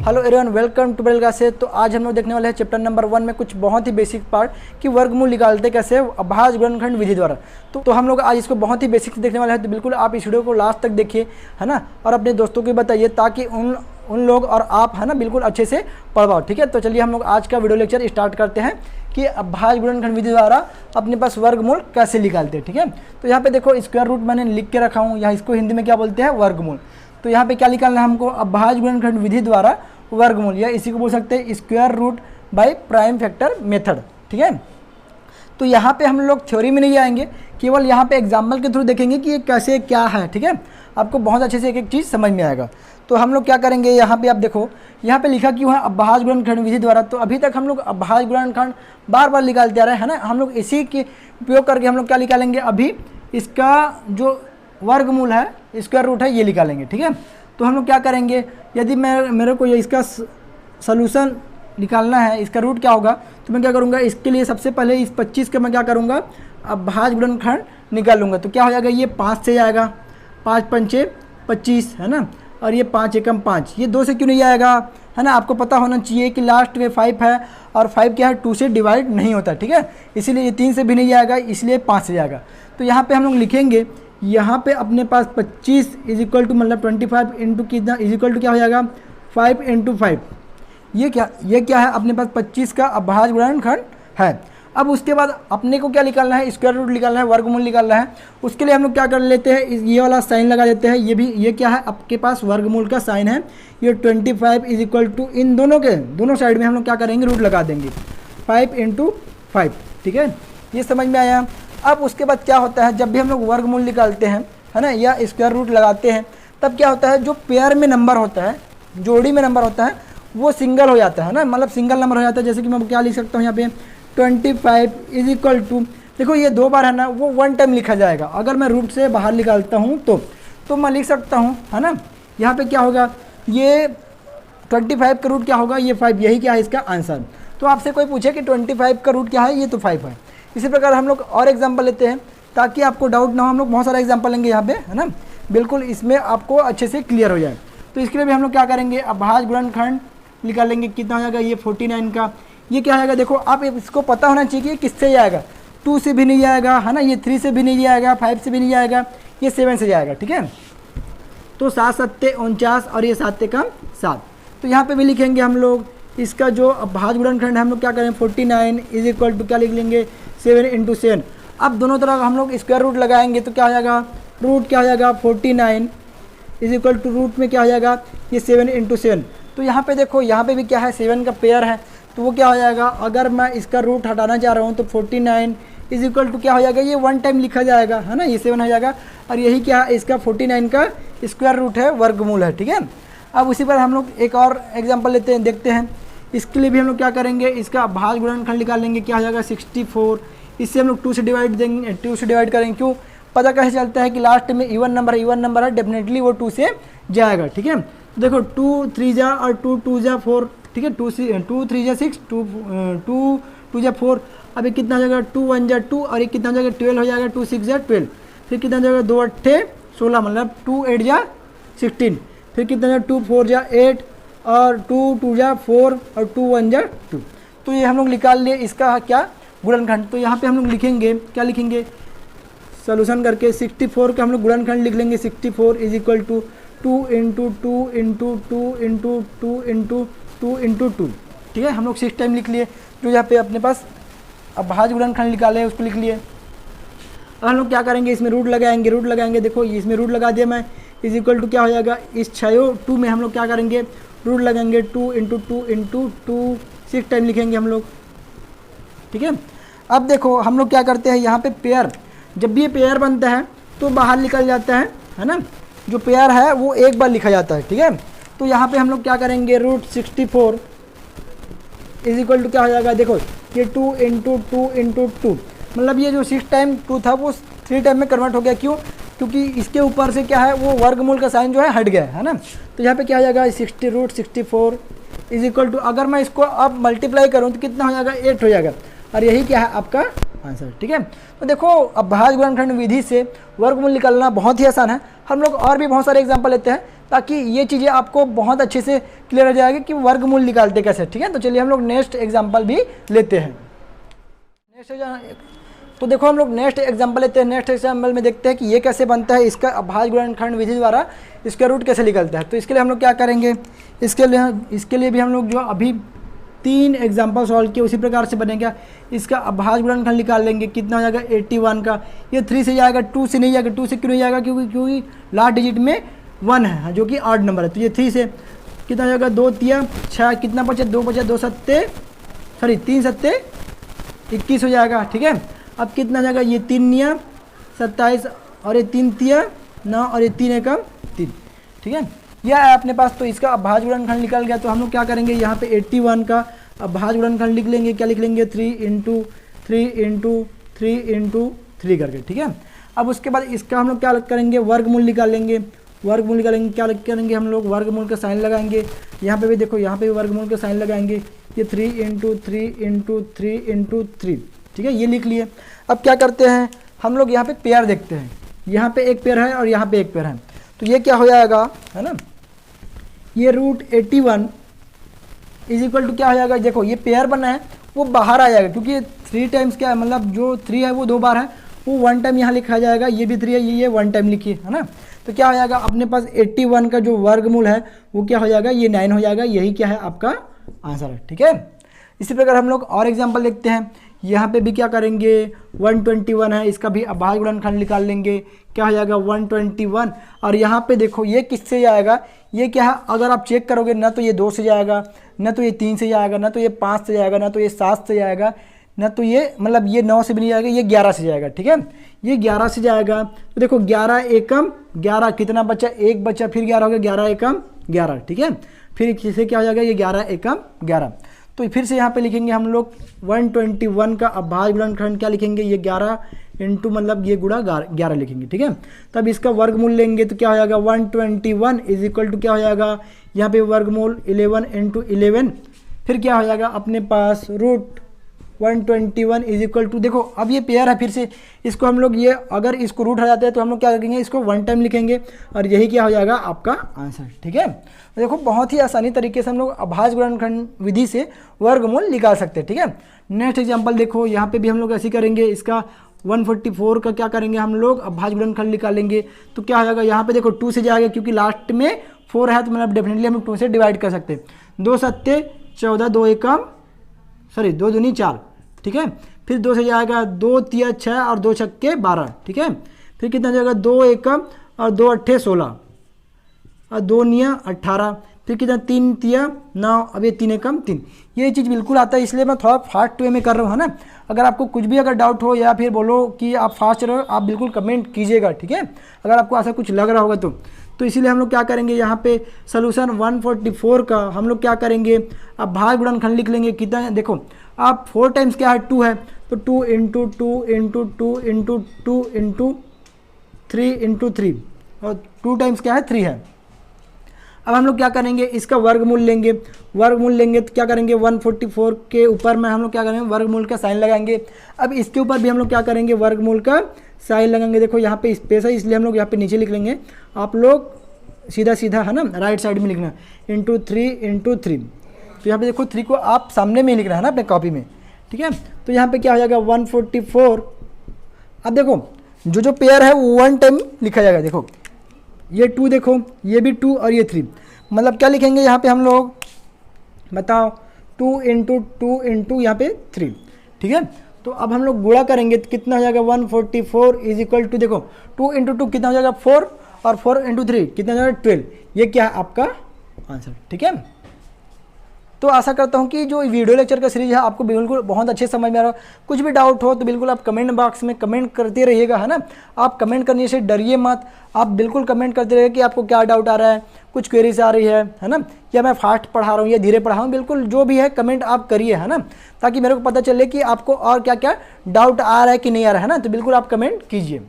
Hello everyone, welcome to बेलगा से। तो आज हम लोग देखने वाले हैं चैप्टर नंबर 1 में कुछ बहुत ही बेसिक पार्ट कि वर्गमूल निकालते कैसे अभाज्य गुणनखंड विधि द्वारा। तो हम लोग आज इसको बहुत ही बेसिक से देखने वाले हैं। तो बिल्कुल आप इस वीडियो को लास्ट तक देखिए, है ना, और अपने दोस्तों को बताइए ताकि उन लोग और आप, है ना, बिल्कुल अच्छे से पढ़ पाओ। ठीक है, तो चलिए हम लोग आज का वीडियो लेक्चर स्टार्ट करते हैं कि अभाज्य गुणनखंड विधि द्वारा अपने पास वर्गमूल कैसे निकालते हैं। ठीक है, तो यहाँ पे देखो स्क्वायर रूट मैंने लिख के रखा हूँ, यहाँ इसको हिंदी में क्या बोलते हैं, वर्गमूल। तो यहाँ पे क्या निकालना है हमको, अभाज्य गुणनखंड विधि द्वारा वर्गमूल, या इसी को बोल सकते हैं square root by prime factor method. ठीक है, तो यहाँ पे हम लोग थ्योरी में नहीं आएंगे, केवल यहाँ पे एग्जाम्पल के थ्रू देखेंगे कि ये कैसे क्या है। ठीक है, आपको बहुत अच्छे से एक एक चीज़ समझ में आएगा। तो हम लोग क्या करेंगे, यहाँ पे आप देखो, यहाँ पे लिखा क्यों है अभाज्य गुणनखंड विधि द्वारा। तो अभी तक हम लोग अभाज्य गुणनखंड बार बार निकालते आ रहे हैं, है ना। हम लोग इसी के उपयोग करके हम लोग क्या निकालेंगे, अभी इसका जो वर्गमूल है, स्क्वायर रूट है, ये निकालेंगे। ठीक है, तो हम लोग क्या करेंगे, यदि मेरे को ये इसका सलूशन निकालना है, इसका रूट क्या होगा, तो मैं क्या करूँगा, इसके लिए सबसे पहले इस 25 का मैं क्या करूँगा, अभाज्य गुणनखंड निकालूंगा। तो क्या हो जाएगा, ये 5 से आएगा, 5 पंचे 25, है ना, और ये 5 एकम 5, ये 2 से क्यों नहीं आएगा, है ना। आपको पता होना चाहिए कि लास्ट में 5 है और 5 क्या है, 2 से डिवाइड नहीं होता। ठीक है, इसीलिए ये 3 से भी नहीं आएगा, इसलिए 5 से जाएगा। तो यहाँ पे हम लोग लिखेंगे, यहाँ पे अपने पास 25 इज इक्वल टू मतलब 25 इंटू कितना इज इक्वल टू क्या हो जाएगा, 5 इंटू 5। ये क्या है, अपने पास 25 का अभाज्य गुणनखंड है। अब उसके बाद अपने को क्या निकालना है, स्क्वायर रूट निकालना है, वर्गमूल निकालना है। उसके लिए हम लोग क्या कर लेते हैं, ये वाला साइन लगा देते हैं। ये क्या है, आपके पास वर्गमूल का साइन है। ये 25 इज इक्वल टू इन दोनों साइड में हम लोग क्या करेंगे, रूट लगा देंगे, 5 इंटू 5। ठीक है, ये समझ में आया। अब उसके बाद क्या होता है, जब भी हम लोग वर्गमूल निकालते हैं, है ना, या स्क्वायर रूट लगाते हैं, तब क्या होता है, जो पेयर में नंबर होता है, जोड़ी में नंबर होता है, वो सिंगल हो जाता है ना, मतलब सिंगल नंबर हो जाता है। जैसे कि मैं क्या लिख सकता हूँ यहाँ पे, 25 इज इक्वल टू, देखो ये 2 बार है ना, वो 1 टाइम लिखा जाएगा। अगर मैं रूट से बाहर निकालता हूँ तो मैं लिख सकता हूँ, है ना। यहाँ पे क्या होगा, ये 25 का रूट क्या होगा, ये 5, यही क्या है इसका आंसर। तो आपसे कोई पूछे कि 25 का रूट क्या है, ये तो 5 है। इसी प्रकार हम लोग और एग्जाम्पल लेते हैं ताकि आपको डाउट ना हो। हम लोग बहुत सारा एग्जाम्पल लेंगे यहाँ पे, है ना, बिल्कुल इसमें आपको अच्छे से क्लियर हो जाए। तो इसके लिए भी हम लोग क्या करेंगे, अभाज्य गुणनखंड निकालेंगे। कितना हो जाएगा, ये 49 का, ये क्या आएगा, देखो आप इसको पता होना चाहिए कि ये किससे जाएगा, 2 से भी नहीं जाएगा, है ना, ये 3 से भी नहीं जाएगा, 5 से भी नहीं जाएगा, ये 7 से जाएगा। ठीक है, तो 7 सत्ते 49 और ये 7 कम 7। तो यहाँ पे भी लिखेंगे हम लोग इसका जो अभाज्य गुणनखंड है, हम लोग क्या करें, 49 इज इक्वल टू क्या लिख लेंगे, 7 इंटू 7। अब दोनों तरफ हम लोग स्क्वायर रूट लगाएंगे तो क्या हो जाएगा, रूट क्या हो जाएगा, 49 इज इक्वल टू रूट में क्या हो जाएगा, ये 7 इंटू 7। तो यहाँ पे देखो, यहाँ पे भी क्या है, 7 का पेयर है, तो वो क्या हो जाएगा, अगर मैं इसका रूट हटाना चाह रहा हूँ तो 49 इज इक्वल टू क्या हो जाएगा, ये 1 टाइम लिखा जाएगा, है ना, ये 7 हो जाएगा। और यही क्या है, इसका 49 का स्क्वायर रूट है, वर्गमूल है। ठीक है, अब उसी पर हम लोग एक और एग्जाम्पल लेते हैं, देखते हैं। इसके लिए भी हम लोग क्या करेंगे, इसका अभाज्य गुणनखंड निकालेंगे। क्या हो जाएगा, 64, इससे हम लोग 2 से डिवाइड देंगे, 2 से डिवाइड करेंगे। क्यों, पता कैसे चलता है कि लास्ट में इवन नंबर है, डेफिनेटली वो 2 से जाएगा। ठीक है, देखो 2 3 जा और 2 2 जा 4। ठीक है, 2 3 जा 6, 2 2 जा 4। अभी कितना हो जाएगा, 2 1 जा 2 और ये कितना हो जाएगा, 12 हो जाएगा, 2 6 जा 12। फिर कितना हो जाएगा, 2 8 16, मतलब 2 8 जा 16। फिर कितना हो जाएगा, 2 4 जा 8 और 2 2 जा 4 और 2 1 जा 2। तो ये हम लोग निकाल लिए इसका क्या, गुणनखंड। तो यहाँ पे हम लोग लिखेंगे, क्या लिखेंगे, सॉल्यूशन करके 64 का हम लोग गुणनखंड लिख लेंगे। 64 is equal to 2 into 2 into 2 into 2 into 2 into 2। ठीक है, हम लोग 6 टाइम लिख लिए। जो यहाँ पे अपने पास अभाज्य गुणनखंड निकाले उसको लिख लिए। अब हम लोग क्या करेंगे, इसमें रूट लगाएंगे। देखो इसमें रूट लगा दिया मैं, इज इक्वल टू क्या हो जाएगा, इस 2 में हम लोग क्या करेंगे, रूट लगाएंगे, 2 इंटू 2 इंटू 2, 6 टाइम लिखेंगे हम लोग। ठीक है, अब देखो हम लोग क्या करते हैं, यहाँ पे पेयर, जब भी ये पेयर बनता है तो बाहर निकल जाता है ना, जो पेयर है वो एक बार लिखा जाता है। ठीक है, तो यहाँ पे हम लोग क्या करेंगे, रूट 64 इज इक्वल टू क्या हो जाएगा, देखो ये 2 इंटू 2 इंटू 2, मतलब ये जो 6 टाइम 2 था वो 3 टाइम में कन्वर्ट हो गया। क्यों, क्योंकि इसके ऊपर से क्या है, वो वर्गमूल का साइन जो है हट गया है ना। तो यहाँ पे क्या हो जाएगा, 64 इज इक्वल टू, अगर मैं इसको अब मल्टीप्लाई करूँ तो कितना हो जाएगा, 8 हो जाएगा। और यही क्या है आपका आंसर। ठीक है, तो देखो अभाज्य गुणनखंड विधि से वर्गमूल निकालना बहुत ही आसान है। हम लोग और भी बहुत सारे एग्जाम्पल लेते हैं, ताकि ये चीज़ें आपको बहुत अच्छे से क्लियर हो जाएगी कि वर्गमूल निकालते कैसे। ठीक है, तो चलिए हम लोग नेक्स्ट एग्जाम्पल भी लेते हैं। तो देखो हम लोग नेक्स्ट एग्जांपल लेते हैं। नेक्स्ट एग्जांपल में देखते हैं कि ये कैसे बनता है, इसका अभाज्य गुणनखंड विधि द्वारा इसका रूट कैसे निकलता है। तो इसके लिए हम लोग क्या करेंगे, इसके लिए भी हम लोग जो अभी 3 एग्जांपल सॉल्व किए उसी प्रकार से बनेगा। इसका अभाज्य गुणनखंड निकाल लेंगे, कितना हो जाएगा 81 का। ये 3 से जाएगा, 2 से नहीं जाएगा। 2 से क्यों नहीं जाएगा, क्योंकि लास्ट डिजिट में 1 है जो कि ऑड नंबर है। तो ये 3 से कितना हो जाएगा, 2 तिया 6, कितना बचे 2 बचे, 2 सत्ते 3 सत्ते 21 हो जाएगा। ठीक है, अब कितना जाएगा, ये 3 निया 27 और ये 3 तिया 9 और ये 3 एकम 3। ठीक है, यह है अपने पास। तो इसका अभाज्य गुणनखंड निकल गया। तो हम लोग क्या करेंगे, यहाँ पे 81 का अभाज्य गुणनखंड लिख लेंगे। क्या लिख लेंगे, 3 × 3 × 3 × 3 करके। ठीक है, अब उसके बाद इसका हम लोग क्या करेंगे, वर्गमूल निकाल लेंगे। वर्गमूल निकालेंगे, क्या करेंगे हम लोग, वर्गमूल का साइन लगाएंगे। यहाँ पे भी देखो, यहाँ पे भी वर्गमूल का साइन लगाएंगे। ये 3 × 3 × 3 × 3। ठीक है, ये लिख लिए। अब क्या करते हैं हम लोग, यहाँ पे पेयर देखते हैं। यहाँ पे एक पेयर है और यहाँ पे एक पेयर है। तो ये क्या हो जाएगा, है ना, ये √81 = क्या हो जाएगा, देखो ये पेयर बना है वो बाहर आ जाएगा, क्योंकि 3 टाइम्स क्या है, मतलब जो 3 है वो 2 बार है, वो 1 टाइम यहाँ लिखा जाएगा। ये भी 3 है, ये 1 टाइम लिखिए, है ना। तो क्या हो जाएगा अपने पास 81 का जो वर्गमूल है वो क्या हो जाएगा, ये 9 हो जाएगा। यही क्या है आपका आंसर है। ठीक है, इसी प्रकार हम लोग और एग्जाम्पल देखते हैं। यहाँ पे भी क्या करेंगे, 121 है, इसका भी अभाज्य गुणनखंड निकाल लेंगे। क्या हो जाएगा 121। और यहाँ पे देखो ये किससे जाएगा, ये क्या है, अगर आप चेक करोगे ना तो ये 2 से जाएगा, ना तो ये 3 से जाएगा, ना तो ये 5 से जाएगा, ना तो ये 7 से जाएगा, ना तो ये मतलब ये 9 से भी नहीं जाएगा, ये 11 से जाएगा। ठीक है, ये 11 से जाएगा। तो देखो 11 एकम 11, कितना बचा, 1 बचा, फिर 11 हो गया, 11 एकम 11। ठीक है, फिर इसे क्या हो जाएगा, ये 11 एकम 11। तो फिर से यहाँ पे लिखेंगे हम लोग 121 का अभाज्य गुणनखंड क्या लिखेंगे, ये 11 इंटू मतलब ये गुणा 11 लिखेंगे। ठीक है, तब इसका वर्गमूल लेंगे तो क्या हो जाएगा, 121 = क्या हो जाएगा, यहाँ पे वर्गमूल 11 × 11। फिर क्या हो जाएगा अपने पास √121 = देखो अब ये पेयर है, फिर से इसको हम लोग ये अगर इसको रूट हटाते हैं तो हम लोग क्या करेंगे, इसको 1 टाइम लिखेंगे और यही क्या हो जाएगा आपका आंसर। ठीक है, देखो बहुत ही आसानी तरीके से हम लोग अभाज्य गुणनखंड विधि से वर्गमूल निकाल सकते हैं। ठीक है, नेक्स्ट एग्जांपल देखो, यहाँ पे भी हम लोग ऐसे करेंगे। इसका 144 का क्या करेंगे हम लोग, अभाज्य गुणनखंड निकालेंगे। तो क्या हो जाएगा, यहाँ पे देखो 2 से जाएगा, क्योंकि लास्ट में 4 है तो मतलब डेफिनेटली हम लोग 2 से डिवाइड कर सकते हैं। 2 सत्ते 14, 2 एकम 2 दूनी 4। ठीक है, फिर 2 से जाएगा, 2 तिया 6 और 2 छक्के 12। ठीक है, फिर कितना जाएगा, 2 एकम और 2 अट्ठे 16 और 2 निया 18। फिर कितना, 3 तिया 9, अब ये 3 एकम 3। ये चीज़ बिल्कुल आता है, इसलिए मैं थोड़ा फास्ट वे में कर रहा हूँ, है ना। अगर आपको कुछ भी अगर डाउट हो या फिर बोलो कि आप फास्ट रहो, आप बिल्कुल कमेंट कीजिएगा। ठीक है, अगर आपको ऐसा कुछ लग रहा होगा तो इसीलिए हम लोग क्या करेंगे, यहाँ पे सोल्यूशन 144 का हम लोग क्या करेंगे, अब अभाज्य गुणनखंड लिख लेंगे। कितना है देखो, आप 4 टाइम्स क्या है 2 है, तो 2 × 2 × 2 × 2 × 3 × 3 और 2 टाइम्स क्या है 3 है। अब हम लोग क्या करेंगे, इसका वर्गमूल लेंगे। वर्गमूल लेंगे तो क्या करेंगे, 144 के ऊपर में हम लोग क्या करेंगे, वर्गमूल का साइन लगाएंगे। अब इसके ऊपर भी हम लोग क्या करेंगे, वर्गमूल का साइन लगाएंगे। देखो यहाँ पे स्पेस है, इसलिए हम लोग यहाँ पे नीचे लिख लेंगे। आप लोग सीधा सीधा है ना राइट साइड में लिखना, × 3 × 3। तो यहाँ पे देखो 3 को आप सामने में ही लिखना है ना अपने कॉपी में। ठीक है, तो यहाँ पे क्या हो जाएगा 144। अब देखो जो पेयर है वो 1 टाइम लिखा जाएगा। देखो ये 2, देखो ये भी 2 और ये 3, मतलब क्या लिखेंगे यहाँ पे हम लोग, बताओ 2 × 2 × यहाँ पे 3। ठीक है, तो अब हम लोग गुणा करेंगे तो कितना हो जाएगा, 144 = देखो 2 × 2 कितना हो जाएगा 4 और 4 × 3 कितना हो जाएगा 12। ये क्या है आपका आंसर। ठीक है, तो आशा करता हूँ कि जो वीडियो लेक्चर का सीरीज है आपको बिल्कुल बहुत अच्छे समझ में आ रहा हो। कुछ भी डाउट हो तो बिल्कुल आप कमेंट बॉक्स में कमेंट करते रहिएगा, है ना। आप कमेंट करने से डरिए मत, आप बिल्कुल कमेंट करते रहिए कि आपको क्या डाउट आ रहा है, कुछ क्वेरीज आ रही है ना, या मैं फास्ट पढ़ा रहा हूँ या धीरे पढ़ा रहा हूँ, बिल्कुल जो भी है कमेंट आप करिए, है ना, ताकि मेरे को पता चले कि आपको और क्या क्या डाउट आ रहा है कि नहीं आ रहा है ना। तो बिल्कुल आप कमेंट कीजिए।